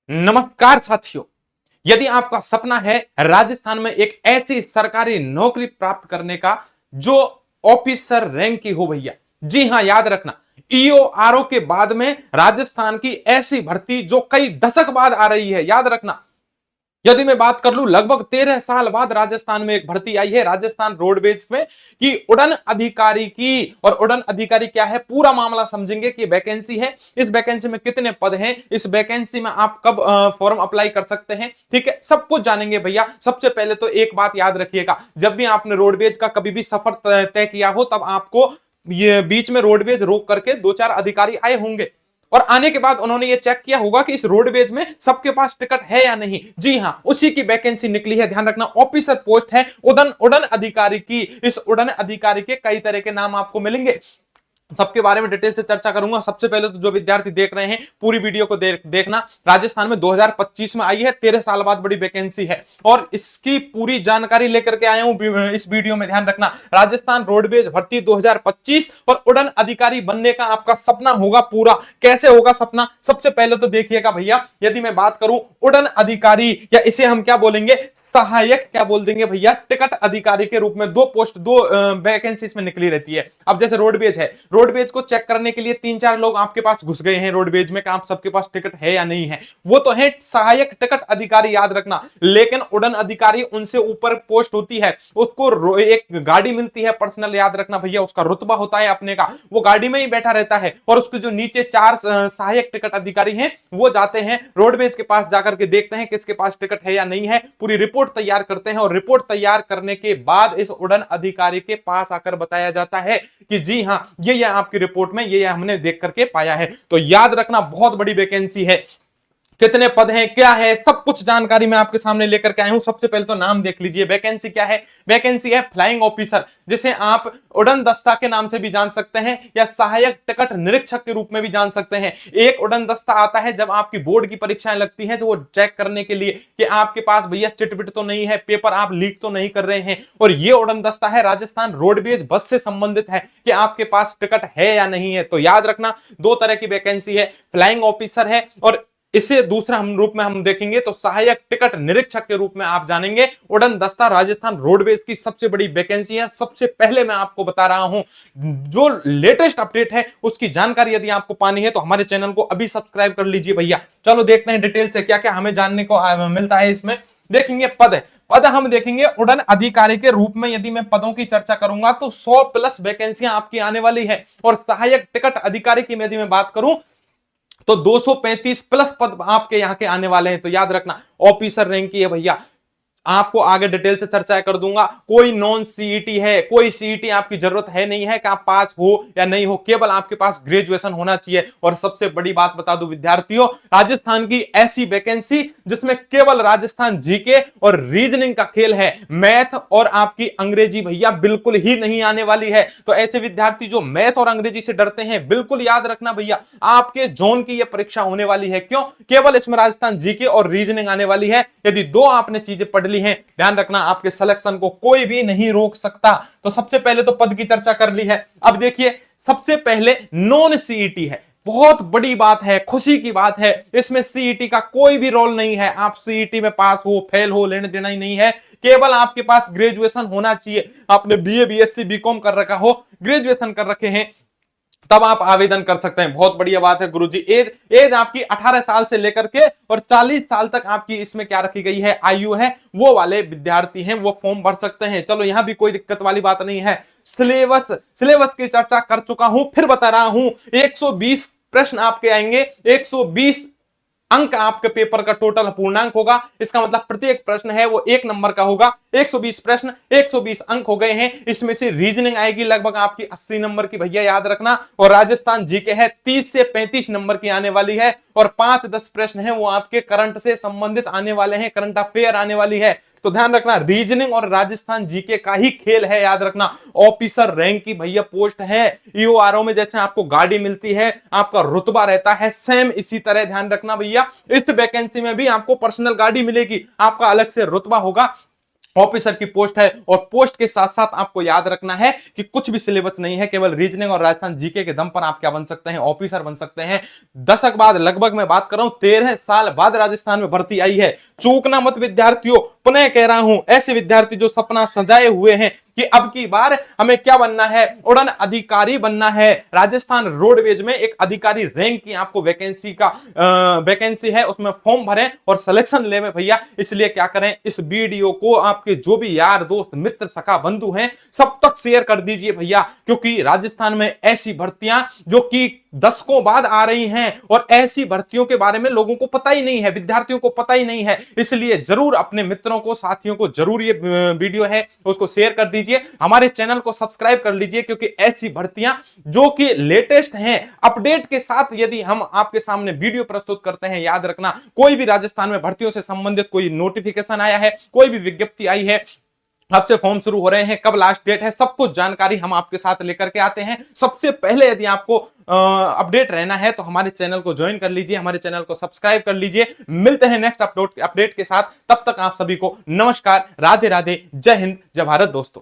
नमस्कार साथियों। यदि आपका सपना है राजस्थान में एक ऐसी सरकारी नौकरी प्राप्त करने का जो ऑफिसर रैंक की हो भैया, जी हां, याद रखना, ईओ आरओ के बाद में राजस्थान की ऐसी भर्ती जो कई दशक बाद आ रही है, याद रखना। यदि मैं बात कर लूं, लगभग 13 साल बाद राजस्थान में एक भर्ती आई है राजस्थान रोडवेज में कि उड़न अधिकारी की। और उड़न अधिकारी क्या है, पूरा मामला समझेंगे कि वैकेंसी है, इस वैकेंसी में कितने पद हैं, इस वैकेंसी में आप कब फॉर्म अप्लाई कर सकते हैं, ठीक है, सब कुछ जानेंगे भैया। सबसे पहले तो एक बात याद रखिएगा, जब भी आपने रोडवेज का कभी भी सफर तय किया हो तब आपको ये बीच में रोडवेज रोक करके दो चार अधिकारी आए होंगे और आने के बाद उन्होंने ये चेक किया होगा कि इस रोडवेज में सबके पास टिकट है या नहीं। जी हां, उसी की वैकेंसी निकली है, ध्यान रखना, ऑफिसर पोस्ट है उड़न उड़न अधिकारी की। इस उड़न अधिकारी के कई तरह के नाम आपको मिलेंगे, सबके बारे में डिटेल से चर्चा करूंगा। सबसे पहले तो जो विद्यार्थी देख रहे हैं पूरी वीडियो को देखना। राजस्थान में 2025 में आई है, 13 साल बाद बड़ी वैकेंसी है और इसकी पूरी जानकारी लेकर के आया हूं इस वीडियो में। ध्यान रखना, राजस्थान रोडवेज भर्ती 2025 और उड़न अधिकारी बनने का आपका सपना होगा पूरा। कैसे होगा सपना, सबसे पहले तो देखिएगा भैया, यदि मैं बात करूं उड़न अधिकारी, या इसे हम क्या बोलेंगे, सहायक क्या बोल देंगे भैया, टिकट अधिकारी के रूप में दो पोस्ट, दो वैकेंसी इसमें निकली रहती है। अब जैसे रोडवेज है, रोडवेज को चेक करने के लिए 3-4 लोग आपके पास घुस गए हैं रोडवेज में कि आप सबके पास टिकट है या नहीं है, वो तो है सहायक टिकट अधिकारी, याद रखना। लेकिन उड़न अधिकारी उनसे ऊपर पोस्ट होती है, उसको एक गाड़ी मिलती है पर्सनल, याद रखना भैया, उसका रुतबा होता है अपने का, वो गाड़ी में ही बैठा रहता है और उसके जो नीचे 4 सहायक टिकट अधिकारी हैं वो जाते हैं रोडवेज के पास, जाकर के देखते हैं किसके पास टिकट है या नहीं है, पूरी रिपोर्ट तैयार करते हैं और रिपोर्ट तैयार करने के बाद इस उड़न अधिकारी के पास आकर बताया जाता है कि जी हां, ये आपकी रिपोर्ट में ये हमने देख करके पाया है। तो याद रखना, बहुत बड़ी वैकेंसी है, कितने पद हैं, क्या है, सब कुछ जानकारी मैं आपके सामने लेकर के आया हूं। सबसे पहले तो नाम देख लीजिए, वैकेंसी क्या है, वैकेंसी है फ्लाइंग ऑफिसर, जिसे आप उड़न दस्ता के नाम से भी जान सकते हैं या सहायक टिकट निरीक्षक के रूप में भी जान सकते हैं। एक उड़न दस्ता आता है जब आपकी बोर्ड की परीक्षाएं लगती हैं, तो वो चेक करने के लिए कि आपके पास भैया चिटपिट तो नहीं है, पेपर आप लीक तो नहीं कर रहे हैं। और ये उड़न दस्ता है राजस्थान रोडवेज बस से संबंधित है कि आपके पास टिकट है या नहीं है। तो याद रखना, दो तरह की वैकेंसी है, फ्लाइंग ऑफिसर है और इसे दूसरा हम रूप में हम देखेंगे तो सहायक टिकट निरीक्षक के रूप में आप जानेंगे। उड़न दस्ता राजस्थान रोडवेज की सबसे बड़ी वैकेंसी है। सबसे पहले मैं आपको बता रहा हूं, जो लेटेस्ट अपडेट है उसकी जानकारी यदि आपको पानी है तो हमारे चैनल को अभी सब्सक्राइब कर लीजिए भैया। चलो देखते हैं डिटेल से क्या क्या हमें जानने को मिलता है इसमें। देखेंगे पद हम देखेंगे उड़न अधिकारी के रूप में। यदि मैं पदों की चर्चा करूंगा तो 100 प्लस वैकेंसियां आपकी आने वाली है और सहायक टिकट अधिकारी की यदि मैं बात करूं तो 235 प्लस पद आपके यहां के आने वाले हैं। तो याद रखना, ऑफिसर रैंक की है भैया, आपको आगे डिटेल से चर्चा कर दूंगा। कोई नॉन सीईटी है, कोई सीईटी आपकी जरूरत है नहीं है कि आप पास हो या नहीं हो, केवल आपके पास ग्रेजुएशन होना चाहिए। और सबसे बड़ी बात बता दूं विद्यार्थियों, राजस्थान की ऐसी वैकेंसी जिसमें केवल राजस्थान जीके और रीजनिंग का खेल है, मैथ और आपकी अंग्रेजी भैया बिल्कुल ही नहीं आने वाली है। तो ऐसे विद्यार्थी जो मैथ और अंग्रेजी से डरते हैं, बिल्कुल याद रखना भैया, आपके जोन की यह परीक्षा होने वाली है। क्यों? केवल इसमें राजस्थान जीके और रीजनिंग आने वाली है। यदि दो आपने चीजें पढ़ ली हैं, ध्यान रखना, आपके सिलेक्शन को कोई भी नहीं रोक सकता। तो सबसे पहले तो पद की चर्चा कर ली है। अब देखिए, सबसे पहले नॉन सीईटी है, बहुत बड़ी बात है, खुशी की बात है, इसमें सीईटी का कोई भी रोल नहीं है। आप सीईटी में पास हो फेल हो लेने देना ही नहीं है, केवल आपके पास ग्रेजुएशन होना चाहिए। आपने बीए बीएससी बीकॉम कर रखा हो, ग्रेजुएशन कर रखे हैं, तब आप आवेदन कर सकते हैं। बहुत बढ़िया बात है गुरुजी। एज आपकी 18 साल से लेकर के और 40 साल तक आपकी इसमें क्या रखी गई है, आयु है, वो वाले विद्यार्थी हैं वो फॉर्म भर सकते हैं। चलो यहां भी कोई दिक्कत वाली बात नहीं है। सिलेबस की चर्चा कर चुका हूं, फिर बता रहा हूं, 120 प्रश्न आपके आएंगे, 120 अंक आपके पेपर का टोटल पूर्णांक होगा। इसका मतलब प्रत्येक प्रश्न है वो 1 नंबर का होगा। 120 प्रश्न, 120 अंक हो गए हैं। इसमें से रीजनिंग आएगी लगभग आपकी 80 नंबर की भैया, याद रखना। और राजस्थान जीके है 30 से 35 नंबर की आने वाली है और 5-10 प्रश्न है वो आपके करंट से संबंधित आने वाले हैं, करंट अफेयर आने वाली है। तो ध्यान रखना, रीजनिंग और राजस्थान जीके का ही खेल है, याद रखना। ऑफिसर रैंक की भैया पोस्ट है। ईओआरओ में जैसे आपको गाड़ी मिलती है, आपका रुतबा रहता है, सेम इसी तरह ध्यान रखना भैया, इस वैकेंसी में भी आपको पर्सनल गाड़ी मिलेगी, आपका अलग से रुतबा होगा। ऑफिसर की पोस्ट है। और पोस्ट के साथ साथ आपको याद रखना है कि कुछ भी सिलेबस नहीं है, केवल रीजनिंग और राजस्थान जीके के दम पर आप क्या बन सकते हैं, ऑफिसर बन सकते हैं। दशक बाद, लगभग मैं बात कर रहा हूं 13 साल बाद राजस्थान में भर्ती आई है। चूकना मत विद्यार्थियों, पुनः कह रहा हूं, ऐसे विद्यार्थी जो सपना सजाए हुए हैं कि अब की बार हमें क्या बनना है, उड़न अधिकारी बनना है। राजस्थान रोडवेज में एक अधिकारी रैंक की आपको वैकेंसी है, उसमें फॉर्म भरें और सिलेक्शन ले में भैया। इसलिए क्या करें, इस वीडियो को आपके जो भी यार दोस्त मित्र सखा बंधु हैं सब तक शेयर कर दीजिए भैया, क्योंकि राजस्थान में ऐसी भर्तियां जो कि दशकों बाद आ रही हैं और ऐसी भर्तियों के बारे में लोगों को पता ही नहीं है, विद्यार्थियों को पता ही नहीं है। इसलिए जरूर अपने मित्रों को, साथियों को जरूर ये वीडियो है उसको शेयर कर दीजिए। हमारे चैनल को सब्सक्राइब कर लीजिए, क्योंकि ऐसी भर्तियां जो कि लेटेस्ट हैं, अपडेट के साथ यदि हम आपके सामने वीडियो प्रस्तुत करते हैं, याद रखना कोई भी राजस्थान में भर्तियों से संबंधित कोई नोटिफिकेशन आया है, कोई भी विज्ञप्ति आई है, अब से फॉर्म शुरू हो रहे हैं, कब लास्ट डेट है, सब कुछ जानकारी हम आपके साथ लेकर के आते हैं। सबसे पहले यदि आपको अपडेट रहना है तो हमारे चैनल को ज्वाइन कर लीजिए, हमारे चैनल को सब्सक्राइब कर लीजिए। मिलते हैं नेक्स्ट अपडेट के साथ, तब तक आप सभी को नमस्कार, राधे राधे, जय हिंद, जय भारत दोस्तों।